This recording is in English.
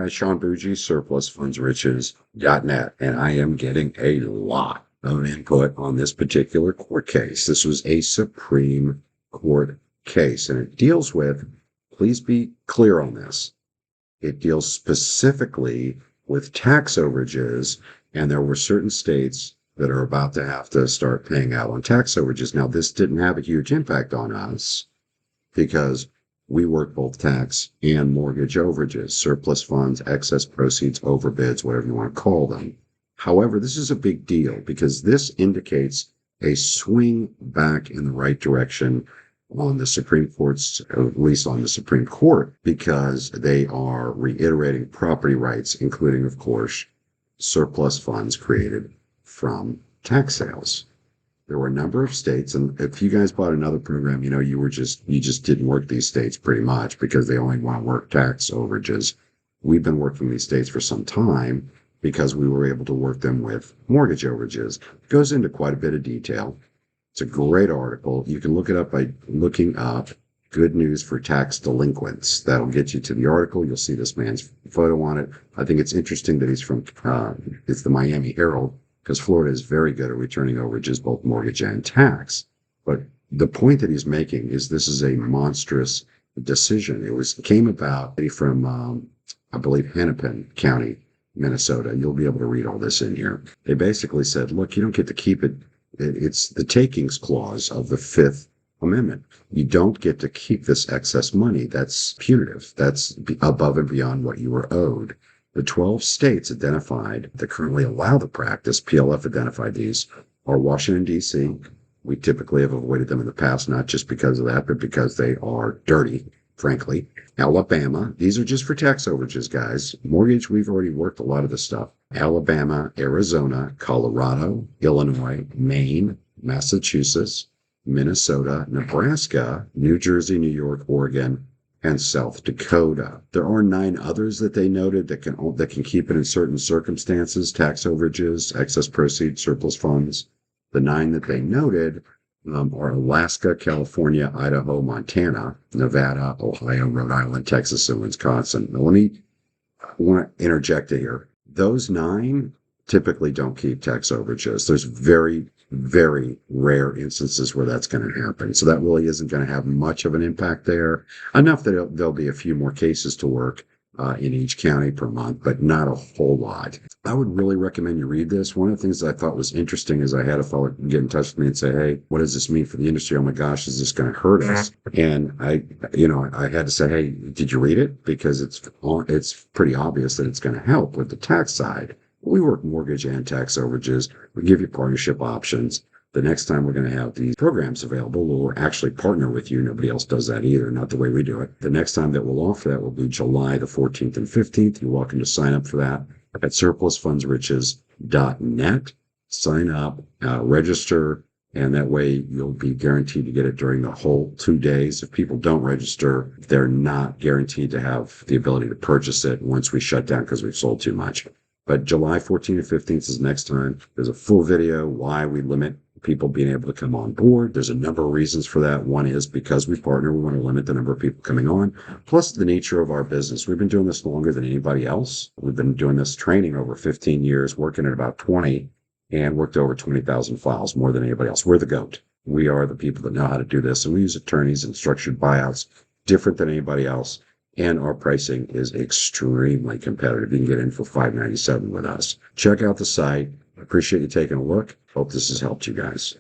Hi, Sean Bougie, surplusfundsriches.net, and I am getting a lot of input on this particular court case. This was a Supreme Court case, and it deals with, please be clear on this, it deals specifically with tax overages, and there were certain states that are about to have to start paying out on tax overages. Now, this didn't have a huge impact on us because we work both tax and mortgage overages, surplus funds, excess proceeds, overbids, whatever you want to call them. However, this is a big deal because this indicates a swing back in the right direction on the Supreme Court's, or at least on the Supreme Court, because they are reiterating property rights, including, of course, surplus funds created from tax sales. There were a number of states, and if you guys bought another program, you just didn't work these states pretty much because they only want to work tax overages. We've been working these states for some time because we were able to work them with mortgage overages. It goes into quite a bit of detail. It's a great article. You can look it up by looking up Good News for Tax Delinquents. That'll get you to the article. You'll see this man's photo on it. I think it's interesting that he's from, it's the Miami Herald, because Florida is very good at returning overages, both mortgage and tax. But the point that he's making is this is a monstrous decision. It came about from, I believe, Hennepin County, Minnesota. You'll be able to read all this in here. They basically said, look, you don't get to keep it. It's the takings clause of the Fifth Amendment. You don't get to keep this excess money. That's punitive. That's above and beyond what you were owed. The 12 states identified that currently allow the practice, PLF identified these, are Washington, D.C. We typically have avoided them in the past, not just because of that, but because they are dirty, frankly. Alabama, these are just for tax overages, guys. Mortgage, we've already worked a lot of this stuff. Alabama, Arizona, Colorado, Illinois, Maine, Massachusetts, Minnesota, Nebraska, New Jersey, New York, Oregon, and South Dakota. There are 9 others that they noted that can keep it in certain circumstances, tax overages, excess proceeds, surplus funds. The 9 that they noted are Alaska, California, Idaho, Montana, Nevada, Ohio, Rhode Island, Texas, and Wisconsin. Now, I want to interject here. Those 9 typically don't keep tax overages. There's very, very rare instances where that's going to happen. So that really isn't going to have much of an impact there. Enough that there'll be a few more cases to work in each county per month, but not a whole lot. I would really recommend you read this. One of the things that I thought was interesting is I had a fellow get in touch with me and say, hey, what does this mean for the industry? Oh my gosh, is this going to hurt us? And I had to say, hey, did you read it? Because it's pretty obvious that it's going to help with the tax side. We work mortgage and tax overages. We give you partnership options. The next time we're going to have these programs available, we'll actually partner with you. Nobody else does that either, not the way we do it. The next time that we'll offer that will be July the 14th and 15th. You're welcome to sign up for that at surplusfundsriches.net. Sign up, register, and that way you'll be guaranteed to get it during the whole 2 days. If people don't register, they're not guaranteed to have the ability to purchase it once we shut down because we've sold too much. But July 14th and 15th is next time. There's a full video why we limit people being able to come on board. There's a number of reasons for that. One is because we partner, we want to limit the number of people coming on, plus the nature of our business. We've been doing this longer than anybody else. We've been doing this training over 15 years, working at about 20, and worked over 20,000 files, more than anybody else. We're the GOAT. We are the people that know how to do this, and we use attorneys and structured buyouts different than anybody else. And our pricing is extremely competitive. You can get in for $597 with us. Check out the site. I appreciate you taking a look. Hope this has helped you guys.